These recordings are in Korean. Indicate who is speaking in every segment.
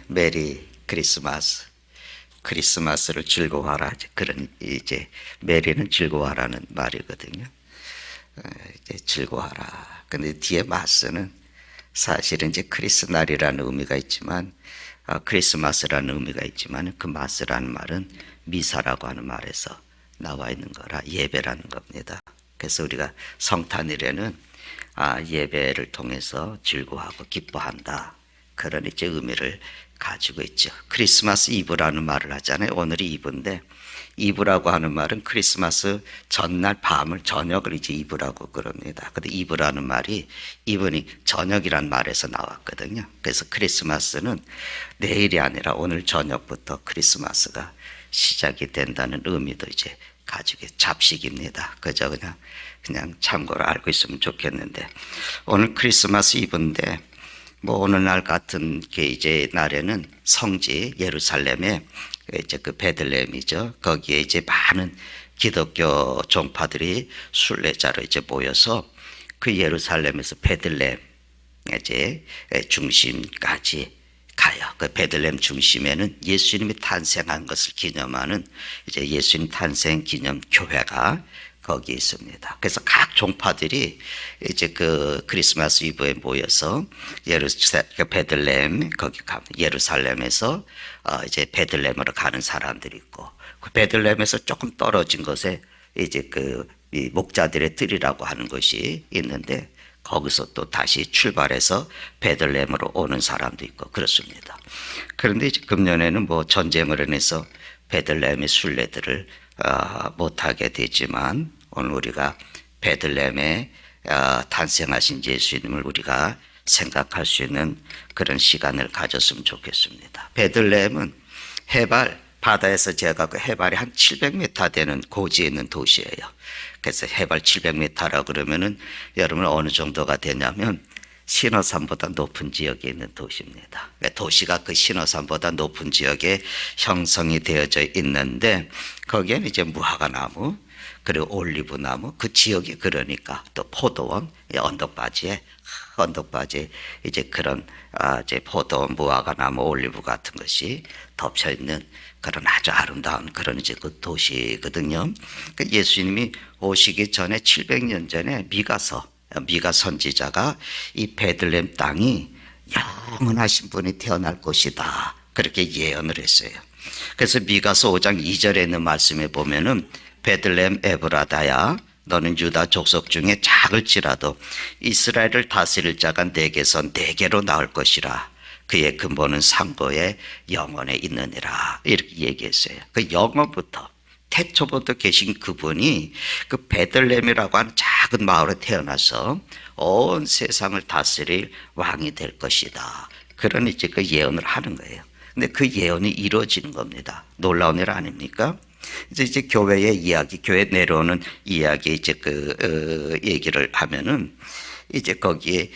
Speaker 1: 메리 크리스마스. 크리스마스를 즐거워하라. 그런 이제 메리는 즐거워하라는 말이거든요. 이제 즐거워하라. 근데 뒤에 마스는 사실은 이제 크리스날이라는 의미가 있지만, 크리스마스라는 의미가 있지만, 그 마스라는 말은 미사라고 하는 말에서 나와 있는 거라 예배라는 겁니다. 그래서 우리가 성탄일에는 예배를 통해서 즐거워하고 기뻐한다. 그런 이제 의미를 가지고 있죠. 크리스마스 이브라는 말을 하잖아요. 오늘이 이브인데, 이브라고 하는 말은 크리스마스 전날 밤을, 저녁을 이제 이브라고 그럽니다. 근데 이브라는 말이 이브니 저녁이란 말에서 나왔거든요. 그래서 크리스마스는 내일이 아니라 오늘 저녁부터 크리스마스가 시작이 된다는 의미도 이제 가지고 잡식입니다. 그저 그냥 참고로 알고 있으면 좋겠는데, 오늘 크리스마스 이브인데, 오늘날 같은 게 이제 날에는 성지 예루살렘에 이제 그 베들레헴이죠. 거기에 이제 많은 기독교 종파들이 순례자로 이제 모여서 그 예루살렘에서 베들레헴 이제 중심까지 가요. 그 베들레헴 중심에는 예수님이 탄생한 것을 기념하는 이제 예수님 탄생 기념 교회가 거기 있습니다. 그래서 각 종파들이 이제 그 크리스마스 이브에 모여서 베들레헴 거기 가면 예루살렘에서 이제 베들레헴으로 가는 사람들이 있고, 그 베들레헴에서 조금 떨어진 곳에 이제 이 목자들의 뜰이라고 하는 것이 있는데, 거기서 또 다시 출발해서 베들레헴으로 오는 사람도 있고 그렇습니다. 그런데 이제 금년에는 전쟁을 인해서 베들레헴의 순례들을 못하게 되지만, 오늘 우리가 베들레헴에 탄생하신 예수님을 우리가 생각할 수 있는 그런 시간을 가졌으면 좋겠습니다. 베들레헴은 해발, 바다에서 제가 그 해발이 한 700m 되는 고지에 있는 도시예요. 그래서 해발 700m라 그러면은 여러분 어느 정도가 되냐면 신어산보다 높은 지역에 있는 도시입니다. 도시가 그 신어산보다 높은 지역에 형성이 되어져 있는데, 거기에는 이제 무화과나무 그리고 올리브나무, 그 지역이 그러니까 또 포도원, 언덕바지에 이제 그런 이제 포도원, 무화과나무, 올리브 같은 것이 덮여 있는 그런 아주 아름다운 그런 이제 그 도시거든요. 예수님이 오시기 전에 700년 전에 미가 선지자가 이 베들레헴 땅이 영원하신 분이 태어날 것이다, 그렇게 예언을 했어요. 그래서 미가서 5장 2절에 있는 말씀에 보면은 베들레헴 에브라다야, 너는 유다 족속 중에 작을지라도 이스라엘을 다스릴 자가 내게서 내게로 나올 것이라. 그의 근본은 상고의 영원에 있느니라. 이렇게 얘기했어요. 그 영원부터 태초부터 계신 그분이 그 베들레헴이라고 하는 작은 마을에 태어나서 온 세상을 다스릴 왕이 될 것이다. 그런 이제 그 예언을 하는 거예요. 근데 그 예언이 이루어지는 겁니다. 놀라운 일 아닙니까? 이제 교회의 이야기, 교회 내려오는 이야기 이제 얘기를 하면은 이제 거기에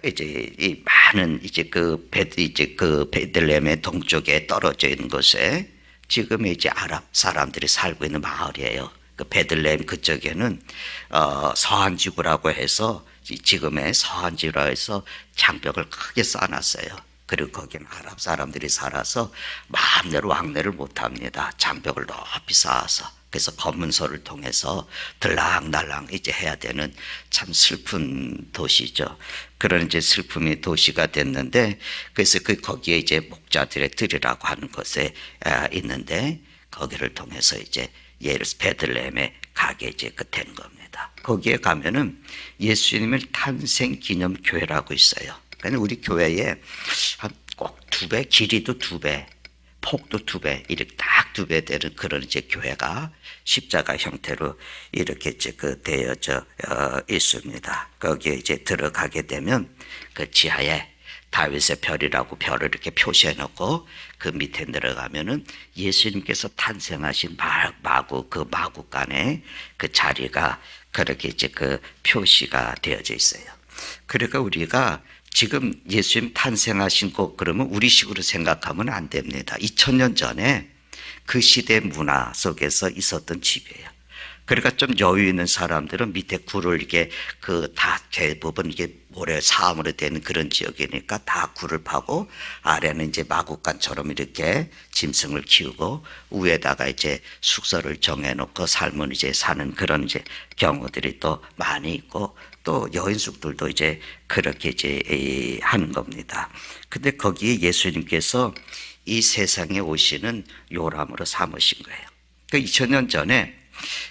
Speaker 1: 이제 이 많은 이제 그 베들레헴의 동쪽에 떨어져 있는 곳에 지금 이제 아랍 사람들이 살고 있는 마을이에요. 그 베들레헴 그쪽에는 서한 지구라고 해서, 지금의 서한 지구라고 해서 장벽을 크게 쌓아놨어요. 그리고 거기는 아랍 사람들이 살아서 마음대로 왕래를 못합니다. 장벽을 높이 쌓아서. 그래서 검문소를 통해서 들락날락 이제 해야 되는 참 슬픈 도시죠. 그런 이제 슬픔의 도시가 됐는데, 그래서 거기에 이제 목자들의 뜰이라고 하는 곳에 있는데, 거기를 통해서 이제 베들레헴에 가게 이제 된 겁니다. 거기에 가면은 예수님의 탄생 기념 교회라고 있어요. 그러니까 우리 교회에 꼭 2배, 길이도 2배, 폭도 2배, 이렇게 딱 2배 되는 그런 이제 교회가 십자가 형태로 이렇게 이제 되어져 있습니다. 거기에 이제 들어가게 되면 그 지하에 다윗의 별이라고 별을 이렇게 표시해 놓고, 그 밑에 내려가면은 예수님께서 탄생하신 그 마구간에 그 자리가 그렇게 이제 그 표시가 되어져 있어요. 그러니까 우리가 지금 예수님 탄생하신 곳 그러면 우리식으로 생각하면 안 됩니다. 2000년 전에 그 시대 문화 속에서 있었던 집이에요. 그러니까 좀 여유 있는 사람들은 밑에 굴을 이게 그 다 대부분 이게 모래 사암으로 된 그런 지역이니까 다 굴을 파고 아래는 이제 마구간처럼 이렇게 짐승을 키우고 위에다가 이제 숙소를 정해놓고 삶은 이제 사는 그런 이제 경우들이 또 많이 있고 또 여인숙들도 이제 그렇게 이제 하는 겁니다. 근데 거기에 예수님께서 이 세상에 오시는 요람으로 삼으신 거예요. 그 2000년 전에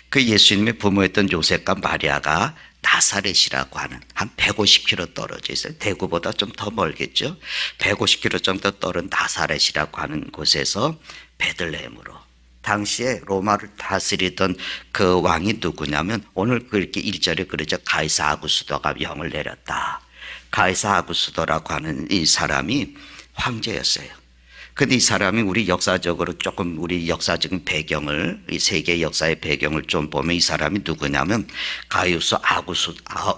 Speaker 1: 그 예수님의 부모였던 요셉과 마리아가 나사렛이라고 하는 한 150km 떨어져 있어요. 대구보다 좀 더 멀겠죠. 150km 정도 떨어진 나사렛이라고 하는 곳에서 베들레헴으로, 당시에 로마를 다스리던 그 왕이 누구냐면 오늘 그렇게 1절에 그러죠. 가이사 아구스도가 명을 내렸다. 가이사 아구스도라고 하는 이 사람이 황제였어요. 근데 이 사람이 우리 역사적으로 조금 우리 역사적인 배경을, 이 세계 역사의 배경을 좀 보면 이 사람이 누구냐면 가이우스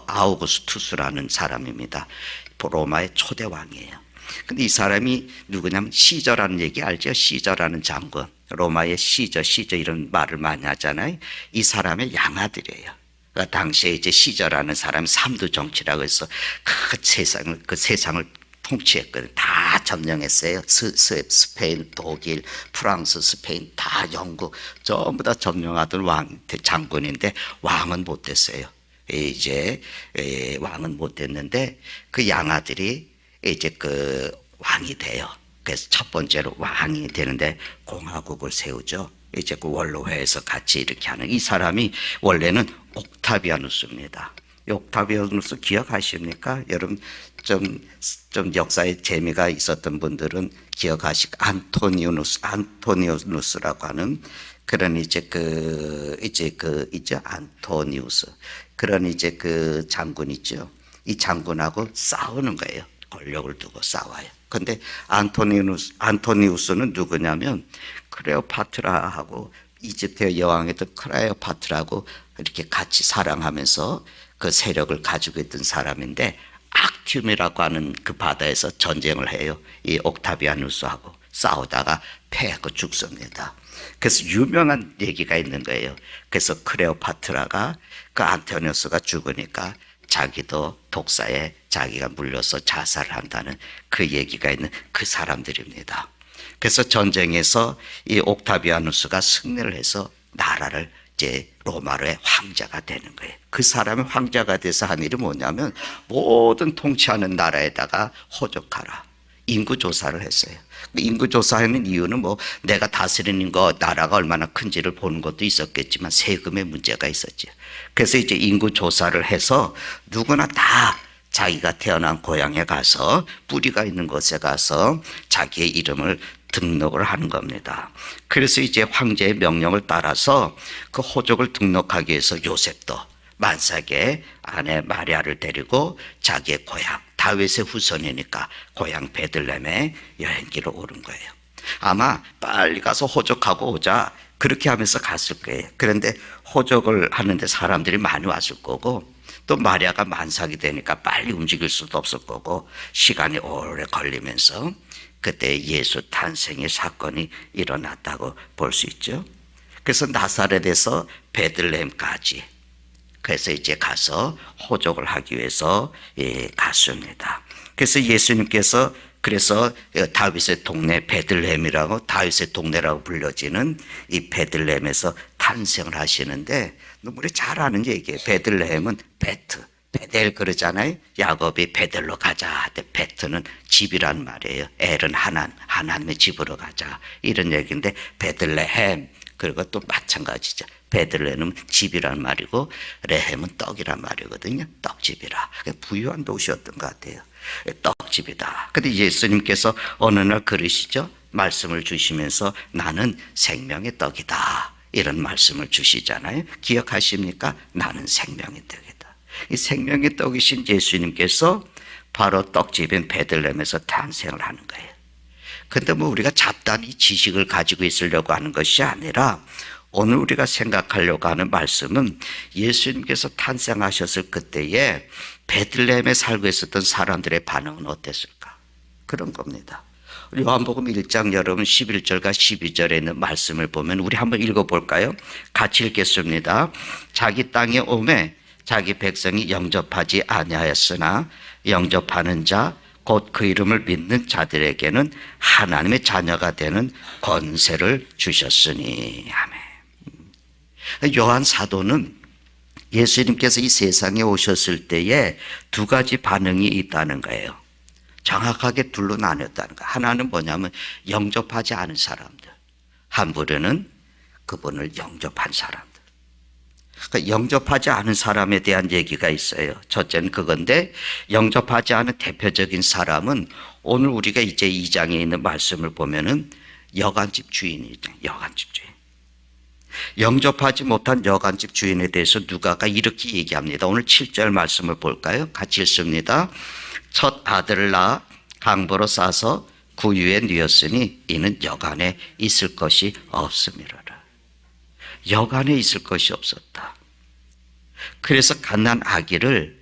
Speaker 1: 아우구스투스라는 사람입니다. 로마의 초대 왕이에요. 근데 이 사람이 누구냐면 시저라는 얘기 알죠? 시저라는 장군. 로마의 시저 이런 말을 많이 하잖아요. 이 사람의 양아들이에요. 그러니까 당시에 이제 시저라는 사람이 삼두 정치라고 해서 그 세상을 통치했거든요. 다 점령했어요. 스페인, 독일, 프랑스, 스페인, 다 영국 전부 다 점령하던 장군인데 왕은 못 됐어요. 이제 왕은 못 됐는데 그 양아들이 이제 그 왕이 돼요. 그래서 첫 번째로 왕이 되는데 공화국을 세우죠. 이제 그 원로회에서 같이 이렇게 하는 이 사람이 원래는 옥타비아누스입니다. 옥타비아누스 기억하십니까? 여러분 좀 역사에 재미가 있었던 분들은 기억하실 안토니우스라고 하는 그런 이제 안토니우스 그런 이제 그 장군 있죠. 이 장군하고 싸우는 거예요. 권력을 두고 싸워요. 근데 안토니우스는 누구냐면 클레오파트라하고 이집트의 여왕이었던 클레오파트라하고 이렇게 같이 사랑하면서 그 세력을 가지고 있던 사람인데 악튬이라고 하는 그 바다에서 전쟁을 해요. 이 옥타비아누스하고 싸우다가 패하고 죽습니다. 그래서 유명한 얘기가 있는 거예요. 그래서 클레오파트라가 그 안토니우스가 죽으니까 자기도 독사에 자기가 물려서 자살을 한다는 그 얘기가 있는 그 사람들입니다. 그래서 전쟁에서 이 옥타비아누스가 승리를 해서 나라를 이제 로마로의 황제가 되는 거예요. 그 사람이 황제가 돼서 한 일이 뭐냐면 모든 통치하는 나라에다가 호적하라. 인구조사를 했어요. 인구조사하는 이유는 뭐 내가 다스리는 거 나라가 얼마나 큰지를 보는 것도 있었겠지만 세금의 문제가 있었죠. 그래서 이제 인구조사를 해서 누구나 다 자기가 태어난 고향에 가서 뿌리가 있는 곳에 가서 자기의 이름을 등록을 하는 겁니다. 그래서 이제 황제의 명령을 따라서 그 호족을 등록하기 위해서 요셉도 만삭의 아내 마리아를 데리고 자기의 고향 다윗의 후손이니까 고향 베들레헴에 여행기로 오른 거예요. 아마 빨리 가서 호적하고 오자 그렇게 하면서 갔을 거예요. 그런데 호적을 하는데 사람들이 많이 왔을 거고 또 마리아가 만삭이 되니까 빨리 움직일 수도 없을 거고 시간이 오래 걸리면서 그때 예수 탄생의 사건이 일어났다고 볼 수 있죠. 그래서 나사렛에서 베들레헴까지 그래서 이제 가서 호적을 하기 위해서 갔습니다. 그래서 예수님께서 그래서 다윗의 동네 베들레헴이라고 다윗의 동네라고 불려지는 이 베들레헴에서 탄생을 하시는데 우리 잘 아는 얘기예요. 베들레헴은 베델 그러잖아요. 야곱이 베델로 가자 할 때 베트는 집이란 말이에요. 엘은 하나님의 집으로 가자 이런 얘기인데 베들레헴 그리고 또 마찬가지죠. 베들레헴은 집이란 말이고 레헴은 떡이란 말이거든요. 떡집이라 부유한 도시였던 것 같아요. 떡집이다. 근데 예수님께서 어느 날 그러시죠. 말씀을 주시면서 나는 생명의 떡이다 이런 말씀을 주시잖아요. 기억하십니까? 나는 생명의 떡이다. 이 생명의 떡이신 예수님께서 바로 떡집인 베들레헴에서 탄생을 하는 거예요. 근데 뭐 우리가 잡다한 지식을 가지고 있으려고 하는 것이 아니라 오늘 우리가 생각하려고 하는 말씀은 예수님께서 탄생하셨을 그때에 베들레헴에 살고 있었던 사람들의 반응은 어땠을까? 그런 겁니다. 요한복음 1장 여러분 11절과 12절에 있는 말씀을 보면 우리 한번 읽어볼까요? 같이 읽겠습니다. 자기 땅에 오매 자기 백성이 영접하지 아니하였으나 영접하는 자 곧 그 이름을 믿는 자들에게는 하나님의 자녀가 되는 권세를 주셨으니. 아멘. 요한 사도는 예수님께서 이 세상에 오셨을 때에 두 가지 반응이 있다는 거예요. 정확하게 둘로 나눴다는 거예요. 하나는 뭐냐면 영접하지 않은 사람들, 한 부류는 그분을 영접한 사람들. 그러니까 영접하지 않은 사람에 대한 얘기가 있어요. 첫째는 그건데, 영접하지 않은 대표적인 사람은 오늘 우리가 이제 2장에 있는 말씀을 보면은 여관집 주인이죠. 여관집 주인. 영접하지 못한 여관집 주인에 대해서 누가가 이렇게 얘기합니다. 오늘 7절 말씀을 볼까요? 같이 읽습니다. 첫 아들을 낳아 강보로 싸서 구유에 뉘었으니 이는 여관에 있을 것이 없음이로라. 여관에 있을 것이 없었다. 그래서 갓난 아기를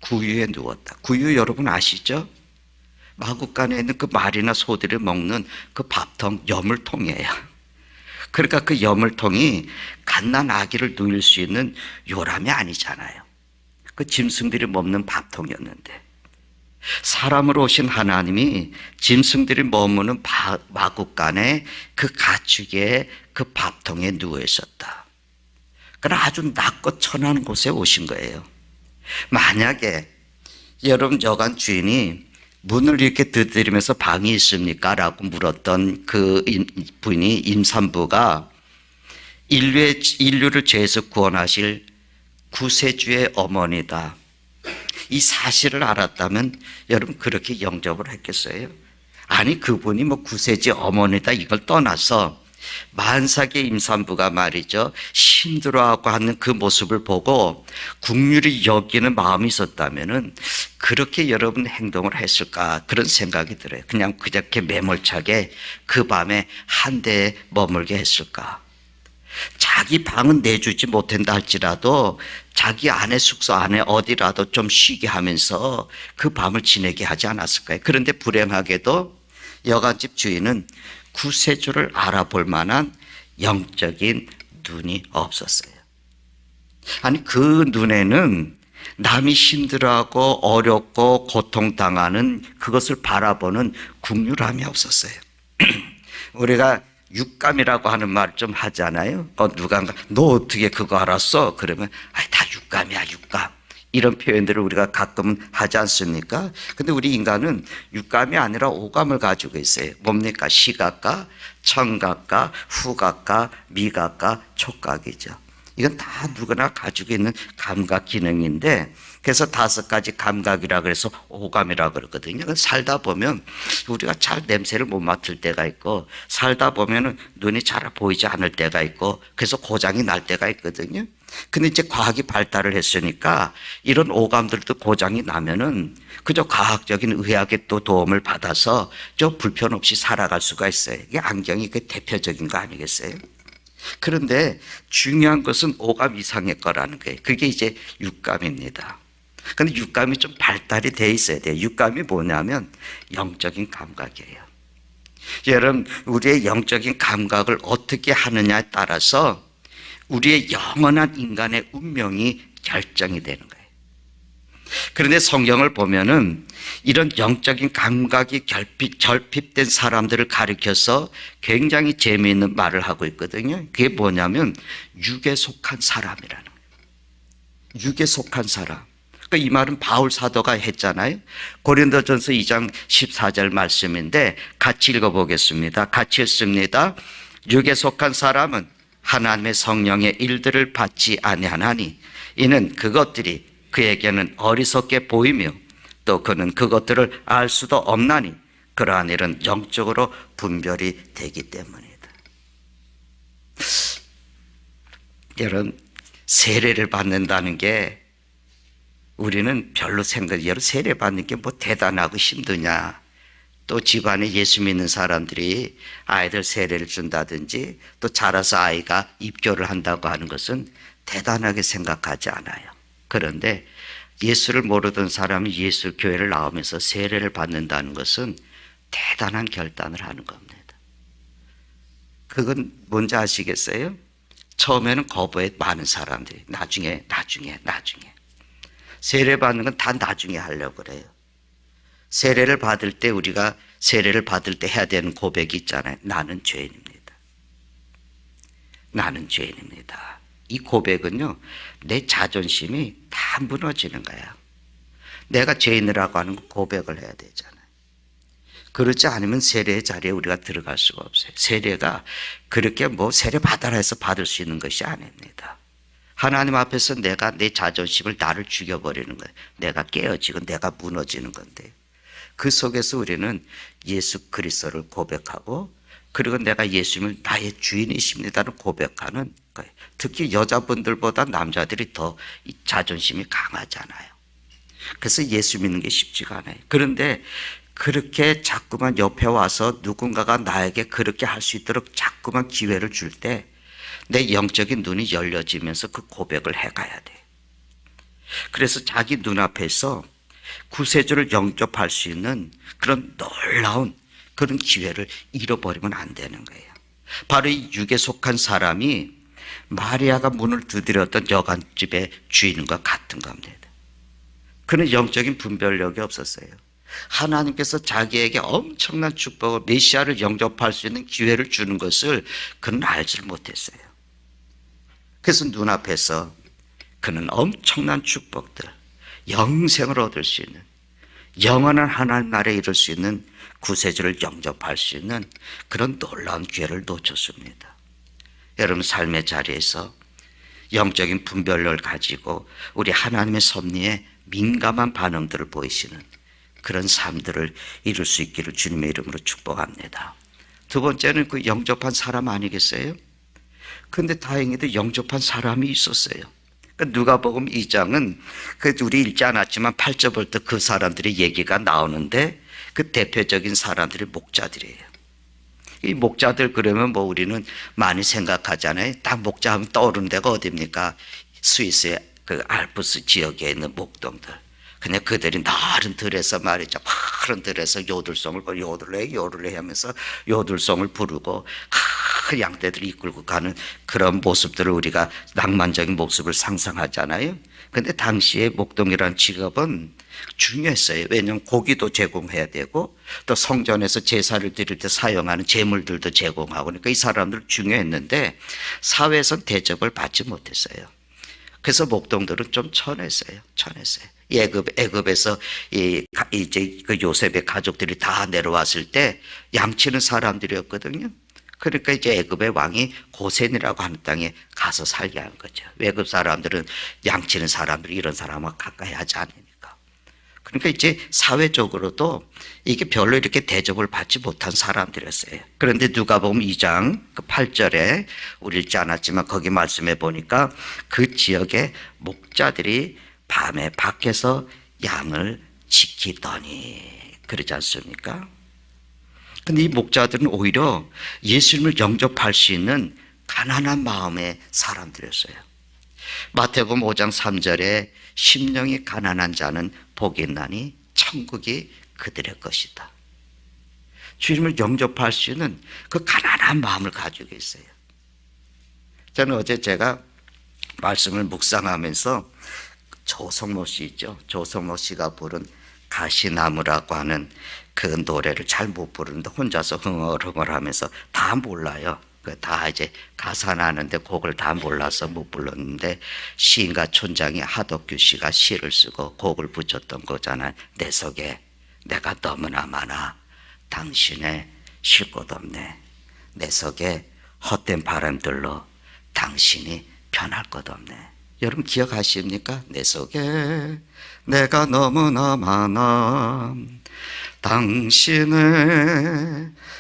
Speaker 1: 구유에 누웠다. 구유 여러분 아시죠? 마구간에 있는 그 말이나 소들이 먹는 그 밥통, 여물통이에요. 그러니까 그 여물통이 갓난 아기를 누일 수 있는 요람이 아니잖아요. 그 짐승들이 먹는 밥통이었는데, 사람으로 오신 하나님이 짐승들이 머무는 마구간에 그 가축의 그 밥통에 누워 있었다. 그러나 아주 낮고 천한 곳에 오신 거예요. 만약에 여러분 여관 주인이 문을 이렇게 두드리면서 방이 있습니까? 라고 물었던 그 분이 임산부가 인류를 죄에서 구원하실 구세주의 어머니다, 이 사실을 알았다면 여러분 그렇게 영접을 했겠어요? 아니, 그분이 뭐 구세주 어머니다 이걸 떠나서 만삭의 임산부가 말이죠, 힘들어하고 하는 그 모습을 보고 긍휼히 여기는 마음이 있었다면은 그렇게 여러분 행동을 했을까, 그런 생각이 들어요. 그냥 그렇게 매몰차게 그 밤에 한 대에 머물게 했을까? 자기 방은 내주지 못한다 할지라도 자기 아내 숙소 안에 어디라도 좀 쉬게 하면서 그 밤을 지내게 하지 않았을까요? 그런데 불행하게도 여관집 주인은 구세주를 알아볼 만한 영적인 눈이 없었어요. 아니, 그 눈에는 남이 힘들어하고 어렵고 고통당하는 그것을 바라보는 긍휼함이 없었어요. 우리가 육감이라고 하는 말 좀 하잖아요. 누가 너 어떻게 그거 알았어? 그러면 다 육감이야, 육감. 이런 표현들을 우리가 가끔은 하지 않습니까? 근데 우리 인간은 육감이 아니라 오감을 가지고 있어요. 뭡니까? 시각과 청각과 후각과 미각과 촉각이죠. 이건 다 누구나 가지고 있는 감각 기능인데, 그래서 5가지 감각이라 그래서 오감이라 그러거든요. 살다 보면 우리가 잘 냄새를 못 맡을 때가 있고, 살다 보면은 눈이 잘 보이지 않을 때가 있고, 그래서 고장이 날 때가 있거든요. 근데 이제 과학이 발달을 했으니까 이런 오감들도 고장이 나면은 그저 과학적인 의학의 또 도움을 받아서 좀 불편 없이 살아갈 수가 있어요. 이게 안경이 그 대표적인 거 아니겠어요? 그런데 중요한 것은 오감 이상의 거라는 거예요. 그게 이제 육감입니다. 근데 육감이 좀 발달이 돼 있어야 돼요. 육감이 뭐냐면 영적인 감각이에요. 여러분, 우리의 영적인 감각을 어떻게 하느냐에 따라서 우리의 영원한 인간의 운명이 결정이 되는 거예요. 그런데 성경을 보면은 이런 영적인 감각이 결핍된 사람들을 가리켜서 굉장히 재미있는 말을 하고 있거든요. 그게 뭐냐면 육에 속한 사람이라는 거예요. 육에 속한 사람. 그러니까 이 말은 바울 사도가 했잖아요. 고린도전서 2장 14절 말씀인데 같이 읽어보겠습니다. 같이 읽습니다. 육에 속한 사람은 하나님의 성령의 일들을 받지 아니하나니 이는 그것들이 그에게는 어리석게 보이며 또 그는 그것들을 알 수도 없나니 그러한 일은 영적으로 분별이 되기 때문이다. 여러분, 세례를 받는다는 게 우리는 별로 여러분, 세례 받는 게 뭐 대단하고 힘드냐, 또 집안에 예수 믿는 사람들이 아이들 세례를 준다든지 또 자라서 아이가 입교를 한다고 하는 것은 대단하게 생각하지 않아요. 그런데 예수를 모르던 사람이 예수 교회를 나오면서 세례를 받는다는 것은 대단한 결단을 하는 겁니다. 그건 뭔지 아시겠어요? 처음에는 거부해 많은 사람들이 나중에 세례 받는 건 다 나중에 하려고 그래요. 세례를 받을 때 우리가 세례를 받을 때 해야 되는 고백이 있잖아요. 나는 죄인입니다. 나는 죄인입니다. 이 고백은요, 내 자존심이 다 무너지는 거야. 내가 죄인이라고 하는 고백을 해야 되잖아요. 그렇지 않으면 세례의 자리에 우리가 들어갈 수가 없어요. 세례가 그렇게 뭐 세례 받아라 해서 받을 수 있는 것이 아닙니다. 하나님 앞에서 내가 내 자존심을 나를 죽여버리는 거예요. 내가 깨어지고 내가 무너지는 건데, 그 속에서 우리는 예수 그리스도를 고백하고, 그리고 내가 예수님을 나의 주인이십니다를 고백하는 거예요. 특히 여자분들보다 남자들이 더 자존심이 강하잖아요. 그래서 예수 믿는 게 쉽지가 않아요. 그런데 그렇게 자꾸만 옆에 와서 누군가가 나에게 그렇게 할 수 있도록 자꾸만 기회를 줄 때 내 영적인 눈이 열려지면서 그 고백을 해가야 돼. 그래서 자기 눈앞에서 구세주를 영접할 수 있는 그런 놀라운 그런 기회를 잃어버리면 안 되는 거예요. 바로 이 육에 속한 사람이 마리아가 문을 두드렸던 여관집의 주인과 같은 겁니다. 그는 영적인 분별력이 없었어요. 하나님께서 자기에게 엄청난 축복을, 메시아를 영접할 수 있는 기회를 주는 것을 그는 알지 못했어요. 그래서 눈앞에서 그는 엄청난 축복들, 영생을 얻을 수 있는, 영원한 하나님 나라에 이룰 수 있는 구세주를 영접할 수 있는 그런 놀라운 기회를 놓쳤습니다. 여러분 삶의 자리에서 영적인 분별력을 가지고 우리 하나님의 섭리에 민감한 반응들을 보이시는 그런 삶들을 이룰 수 있기를 주님의 이름으로 축복합니다. 두 번째는 그 영접한 사람 아니겠어요? 근데 다행히도 영접한 사람이 있었어요. 누가복음 2장은 우리 읽지 않았지만 8절부터 그 사람들의 얘기가 나오는데, 그 대표적인 사람들이 목자들이에요. 이 목자들 그러면 뭐 우리는 많이 생각하잖아요. 딱 목자 하면 떠오르는 데가 어디입니까? 스위스의 그 알프스 지역에 있는 목동들. 그냥 그들이 나른 들에서 말이죠. 푸른 들에서 요들송을 요들레 하면서 요들송을 부르고 큰 양떼들을 이끌고 가는 그런 모습들을 우리가 낭만적인 모습을 상상하잖아요. 근데 당시에 목동이라는 직업은 중요했어요. 왜냐하면 고기도 제공해야 되고 또 성전에서 제사를 드릴 때 사용하는 제물들도 제공하고, 그러니까 이 사람들 중요했는데 사회에선 대접을 받지 못했어요. 그래서 목동들은 좀 천했어요. 애굽에서 이제 그 요셉의 가족들이 다 내려왔을 때 양치는 사람들이었거든요. 그러니까 이제 애굽의 왕이 고센이라고 하는 땅에 가서 살게 한 거죠. 애굽 사람들은 양치는 사람들이 이런 사람과 가까이 하지 않으니까. 그러니까 이제 사회적으로도 이게 별로 이렇게 대접을 받지 못한 사람들이었어요. 그런데 누가복음 2장 그 8절에 우리 읽지 않았지만 거기 말씀해 보니까 그 지역의 목자들이 밤에 밖에서 양을 지키더니, 그러지 않습니까? 근데 이 목자들은 오히려 예수님을 영접할 수 있는 가난한 마음의 사람들이었어요. 마태복음 5장 3절에 심령이 가난한 자는 복이 있나니 천국이 그들의 것이다. 주님을 영접할 수 있는 그 가난한 마음을 가지고 있어요. 저는 어제 제가 말씀을 묵상하면서 조성모 씨 있죠. 조성모 씨가 부른 가시나무라고 하는 그 노래를 잘 못 부르는데 혼자서 흥얼흥얼하면서 다 몰라요. 다 이제 가사 나는데 곡을 다 몰라서 못 불렀는데, 시인가 촌장이 하덕규 씨가 시를 쓰고 곡을 붙였던 거잖아요. 내 속에 내가 너무나 많아 당신의 쉴 곳 없네. 내 속에 헛된 바람들로 당신이 편할 것 없네. 여러분 기억하십니까? 내 속에 내가 너무나 많아 당신의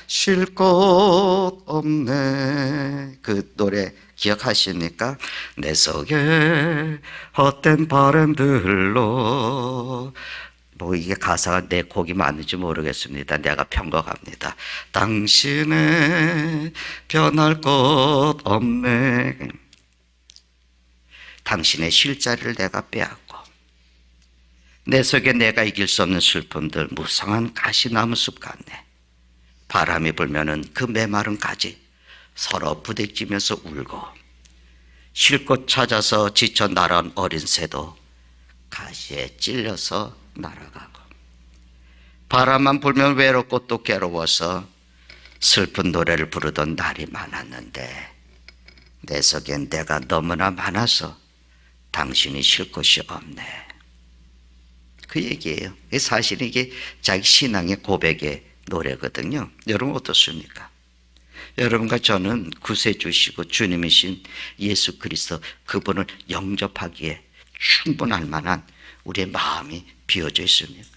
Speaker 1: 쉴 곳 없네. 그 노래 기억하십니까? 내 속에 헛된 바람들로, 뭐 이게 가사가 내 곡이 맞는지 모르겠습니다. 내가 편곡합니다. 당신의 변할 것 없네. 당신의 쉴 자리를 내가 빼앗고 내 속에 내가 이길 수 없는 슬픔들, 무성한 가시나무 숲 같네. 바람이 불면은 그 메마른 가지 서로 부대찌면서 울고, 쉴 곳 찾아서 지쳐 날아온 어린 새도 가시에 찔려서 날아가고, 바람만 불면 외롭고 또 괴로워서 슬픈 노래를 부르던 날이 많았는데 내 속엔 내가 너무나 많아서 당신이 쉴 곳이 없네. 그 얘기예요. 사실 이게 자기 신앙의 고백의 노래거든요. 여러분 어떻습니까? 여러분과 저는 구세주시고 주님이신 예수 그리스도 그분을 영접하기에 충분할 만한 우리의 마음이 비어져 있습니다.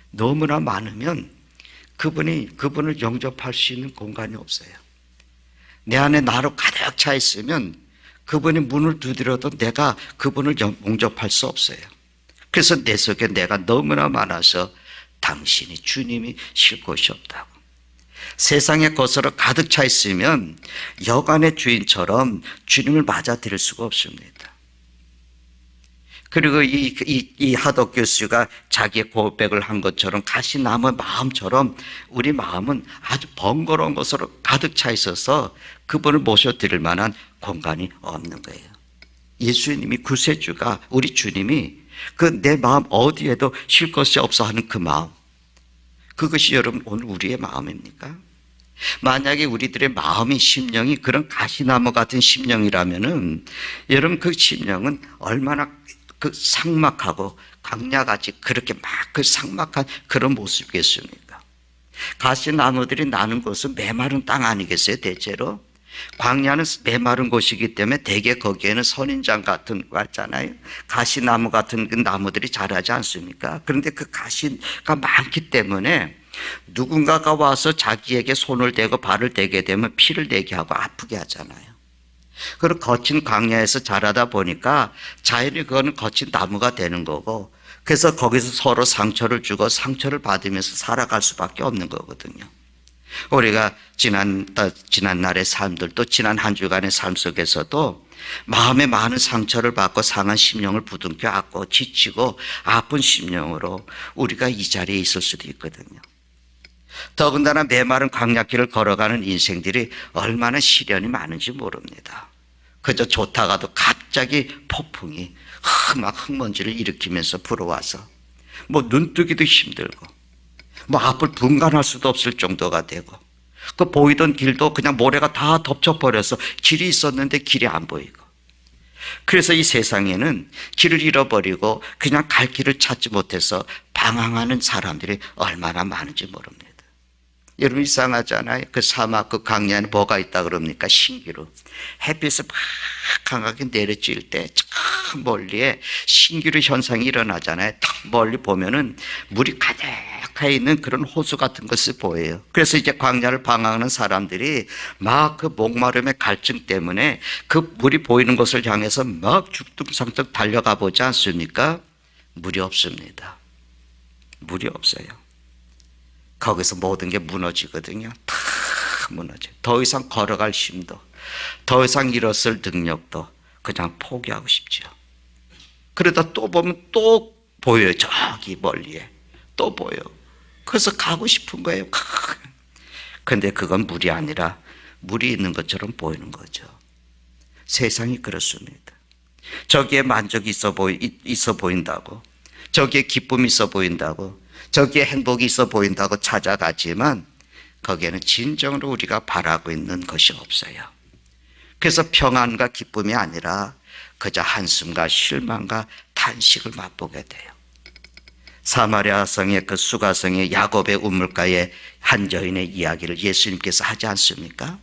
Speaker 1: 너무나 많으면 그분을 영접할 수 있는 공간이 없어요. 내 안에 나로 가득 차 있으면 그분의 문을 두드려도 내가 그분을 영접할 수 없어요. 그래서 내 속에 내가 너무나 많아서 당신이 주님이 쉴 곳이 없다고. 세상의 것으로 가득 차 있으면 여관의 주인처럼 주님을 맞아들일 수가 없습니다. 그리고 이 하덕 교수가 자기의 고백을 한 것처럼 가시나무 마음처럼 우리 마음은 아주 번거로운 것으로 가득 차 있어서 그분을 모셔드릴 만한 공간이 없는 거예요. 예수님이 구세주가 우리 주님이 그 내 마음 어디에도 쉴 것이 없어 하는 그 마음, 그것이 여러분 오늘 우리의 마음입니까? 만약에 우리들의 마음이 심령이 그런 가시나무 같은 심령이라면은 여러분 그 심령은 얼마나 그 삭막하고 광야같이 그렇게 막 그 삭막한 그런 모습이겠습니까? 가시나무들이 나는 곳은 메마른 땅 아니겠어요? 대체로 광야는 메마른 곳이기 때문에 대개 거기에는 선인장 같은 거 있잖아요. 가시나무 같은 그 나무들이 자라지 않습니까? 그런데 그 가시가 많기 때문에 누군가가 와서 자기에게 손을 대고 발을 대게 되면 피를 내게 하고 아프게 하잖아요. 그리고 거친 광야에서 자라다 보니까 자연히 그거는 거친 나무가 되는 거고, 그래서 거기서 서로 상처를 주고 상처를 받으면서 살아갈 수밖에 없는 거거든요. 우리가 지난날의 삶들도 지난 한 주간의 삶 속에서도 마음에 많은 상처를 받고 상한 심령을 부둥켜 안고 지치고 아픈 심령으로 우리가 이 자리에 있을 수도 있거든요. 더군다나 메마른 광야길을 걸어가는 인생들이 얼마나 시련이 많은지 모릅니다. 그저 좋다가도 갑자기 폭풍이 막 흙먼지를 일으키면서 불어와서 뭐 눈뜨기도 힘들고 뭐 앞을 분간할 수도 없을 정도가 되고, 그 보이던 길도 그냥 모래가 다 덮쳐버려서 길이 있었는데 길이 안 보이고, 그래서 이 세상에는 길을 잃어버리고 그냥 갈 길을 찾지 못해서 방황하는 사람들이 얼마나 많은지 모릅니다. 여러분 이상하잖아요. 그 사막 그 광야에는 뭐가 있다 그럽니까? 신기루. 햇빛이 막 강하게 내려질 때 저 멀리에 신기루 현상이 일어나잖아요. 딱 멀리 보면은 물이 가득해 있는 그런 호수 같은 것이 보여요. 그래서 이제 광야를 방황하는 사람들이 막 그 목마름의 갈증 때문에 그 물이 보이는 곳을 향해서 막 죽둥상둥 달려가 보지 않습니까? 물이 없습니다. 물이 없어요. 거기서 모든 게 무너지거든요. 다 무너져요. 더 이상 걸어갈 힘도, 더 이상 일어설 능력도 그냥 포기하고 싶죠. 그러다 또 보면 또 보여요. 저기 멀리에 또 보여. 그래서 가고 싶은 거예요. 근데 그건 물이 아니라 물이 있는 것처럼 보이는 거죠. 세상이 그렇습니다. 저기에 만족이 있어 보인다고, 저기에 기쁨이 있어 보인다고, 저기에 행복이 있어 보인다고 찾아가지만 거기에는 진정으로 우리가 바라고 있는 것이 없어요. 그래서 평안과 기쁨이 아니라 그저 한숨과 실망과 탄식을 맛보게 돼요. 사마리아 성의 그 수가성의 야곱의 우물가의 한 여인의 이야기를 예수님께서 하지 않습니까?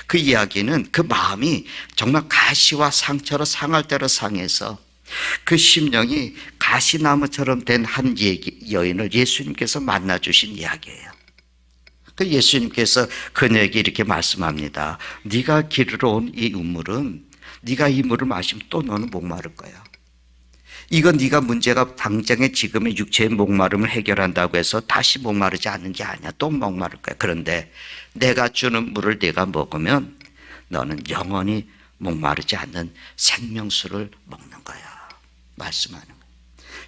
Speaker 1: 그 이야기는 그 마음이 정말 가시와 상처로 상할 대로 상해서 그 심령이 가시나무처럼 된 한 여인을 예수님께서 만나주신 이야기예요. 그 예수님께서 그녀에게 이렇게 말씀합니다. 네가 기르러 온 이 우물은 네가 이 물을 마시면 또 너는 목마를 거야. 이건 네가 문제가 당장의 지금의 육체의 목마름을 해결한다고 해서 다시 목마르지 않는 게 아니야. 또 목마를 거야. 그런데 내가 주는 물을 네가 먹으면 너는 영원히 목마르지 않는 생명수를 먹는 거야. 말씀하는 거예요.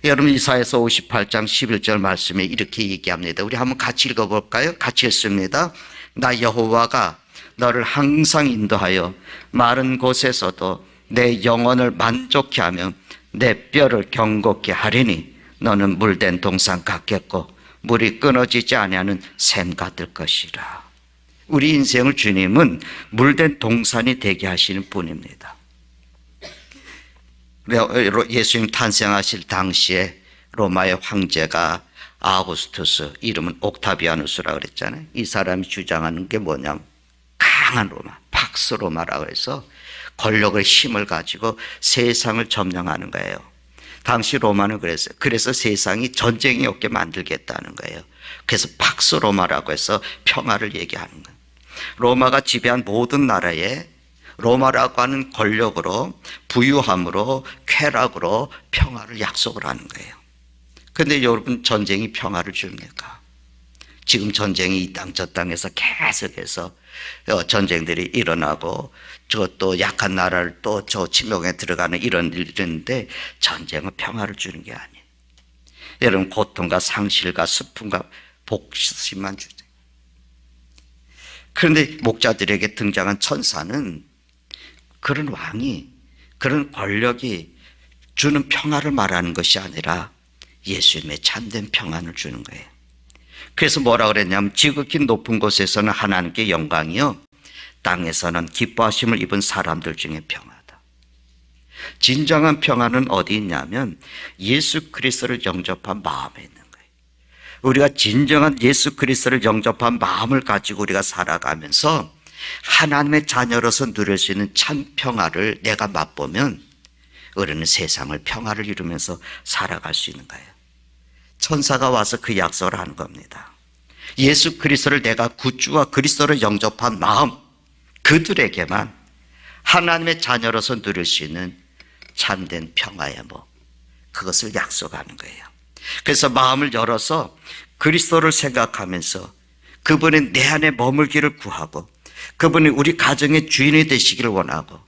Speaker 1: 여러분 이사야서 58장 11절 말씀에 이렇게 얘기합니다. 우리 한번 같이 읽어볼까요? 같이 읽습니다. 나 여호와가 너를 항상 인도하여 마른 곳에서도 내 영혼을 만족케 하며 내 뼈를 경고케 하리니 너는 물된 동산 같겠고 물이 끊어지지 아니하는 샘 같을 것이라. 우리 인생을 주님은 물된 동산이 되게 하시는 분입니다. 예수님 탄생하실 당시에 로마의 황제가 아우구스투스, 이름은 옥타비아누스라고 그랬잖아요. 이 사람이 주장하는 게 뭐냐면 강한 로마, 팍스 로마라고 해서 권력을 힘을 가지고 세상을 점령하는 거예요. 당시 로마는 그랬어요. 그래서 세상이 전쟁이 없게 만들겠다는 거예요. 그래서 팍스 로마라고 해서 평화를 얘기하는 거예요. 로마가 지배한 모든 나라에 로마라고 하는 권력으로, 부유함으로, 쾌락으로 평화를 약속을 하는 거예요. 그런데 여러분, 전쟁이 평화를 줍니까? 지금 전쟁이 이 땅 저 땅에서 계속해서 전쟁들이 일어나고 저것도 약한 나라를 또 저 침공에 들어가는 이런 일인데 전쟁은 평화를 주는 게 아니에요. 여러분, 고통과 상실과 슬픔과 복심만 주죠. 그런데 목자들에게 등장한 천사는 그런 왕이, 그런 권력이 주는 평화를 말하는 것이 아니라 예수님의 참된 평안을 주는 거예요. 그래서 뭐라 그랬냐면 지극히 높은 곳에서는 하나님께 영광이요 땅에서는 기뻐하심을 입은 사람들 중에 평화다. 진정한 평화는 어디 있냐면 예수 그리스도를 영접한 마음에 있는 거예요. 우리가 진정한 예수 그리스도를 영접한 마음을 가지고 우리가 살아가면서 하나님의 자녀로서 누릴 수 있는 참 평화를 내가 맛보면 우리는 세상을 평화를 이루면서 살아갈 수 있는 거예요. 천사가 와서 그 약속을 하는 겁니다. 예수 그리스도를 내가 구주와 그리스도를 영접한 마음, 그들에게만 하나님의 자녀로서 누릴 수 있는 참된 평화의 뭐 그것을 약속하는 거예요. 그래서 마음을 열어서 그리스도를 생각하면서 그분이 내 안에 머물기를 구하고 그분이 우리 가정의 주인이 되시기를 원하고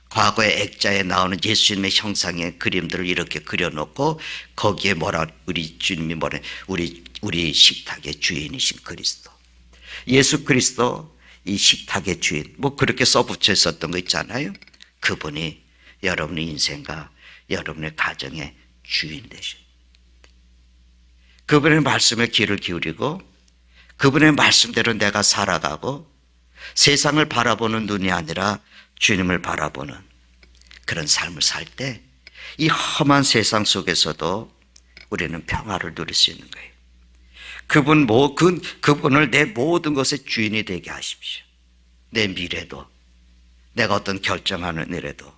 Speaker 1: 과거의 액자에 나오는 예수님의 형상의 그림들을 이렇게 그려놓고 거기에 뭐라 우리 주님이 뭐래 우리 식탁의 주인이신 그리스도, 예수 그리스도 이 식탁의 주인 뭐 그렇게 써붙여 있었던 거 있잖아요. 그분이 여러분의 인생과 여러분의 가정의 주인 되신, 그분의 말씀에 귀를 기울이고 그분의 말씀대로 내가 살아가고 세상을 바라보는 눈이 아니라 주님을 바라보는 그런 삶을 살 때 이 험한 세상 속에서도 우리는 평화를 누릴 수 있는 거예요. 그분을 내 모든 것의 주인이 되게 하십시오. 내 미래도, 내가 어떤 결정하는 일에도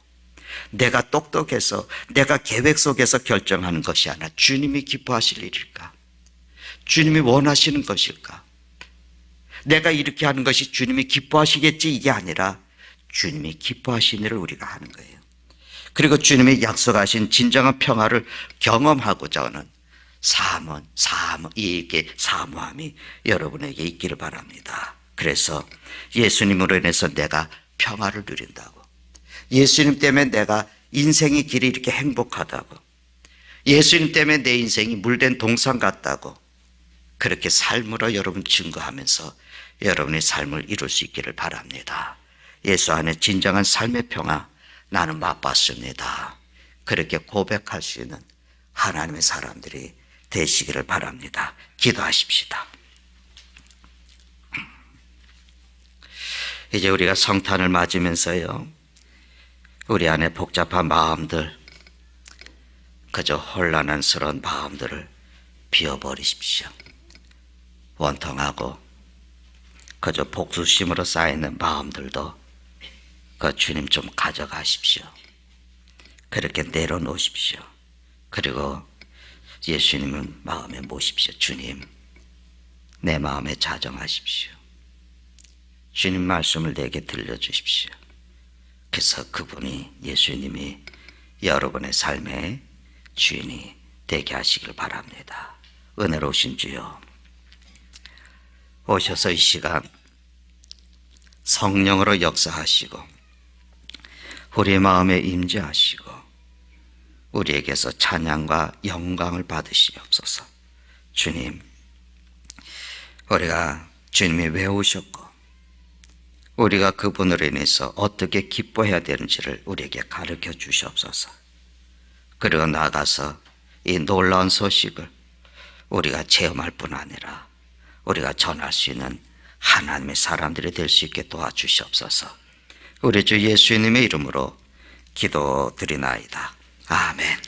Speaker 1: 내가 똑똑해서 내가 계획 속에서 결정하는 것이 아니라 주님이 기뻐하실 일일까? 주님이 원하시는 것일까? 내가 이렇게 하는 것이 주님이 기뻐하시겠지 이게 아니라 주님이 기뻐하시는 일을 우리가 하는 거예요. 그리고 주님이 약속하신 진정한 평화를 경험하고자 하는 이게 사모함이 여러분에게 있기를 바랍니다. 그래서 예수님으로 인해서 내가 평화를 누린다고, 예수님 때문에 내가 인생의 길이 이렇게 행복하다고, 예수님 때문에 내 인생이 물된 동산 같다고 그렇게 삶으로 여러분 증거하면서 여러분의 삶을 이룰 수 있기를 바랍니다. 예수 안에 진정한 삶의 평화 나는 맛봤습니다. 그렇게 고백할 수 있는 하나님의 사람들이 되시기를 바랍니다. 기도하십시다. 이제 우리가 성탄을 맞으면서요, 우리 안에 복잡한 마음들, 그저 혼란스러운 마음들을 비워버리십시오. 원통하고 그저 복수심으로 쌓여있는 마음들도 그 주님 좀 가져가십시오. 그렇게 내려놓으십시오. 그리고 예수님을 마음에 모십시오. 주님, 내 마음에 자정하십시오. 주님 말씀을 내게 들려주십시오. 그래서 그분이, 예수님이 여러분의 삶의 주인이 되게 하시길 바랍니다. 은혜로우신 주여, 오셔서 이 시간 성령으로 역사하시고 우리 마음에 임재하시고 우리에게서 찬양과 영광을 받으시옵소서. 주님, 우리가 주님이 왜 오셨고 우리가 그분으로 인해서 어떻게 기뻐해야 되는지를 우리에게 가르쳐 주시옵소서. 그리고 나가서 이 놀라운 소식을 우리가 체험할 뿐 아니라 우리가 전할 수 있는 하나님의 사람들이 될 수 있게 도와주시옵소서. 우리 주 예수님의 이름으로 기도드리나이다. 아멘.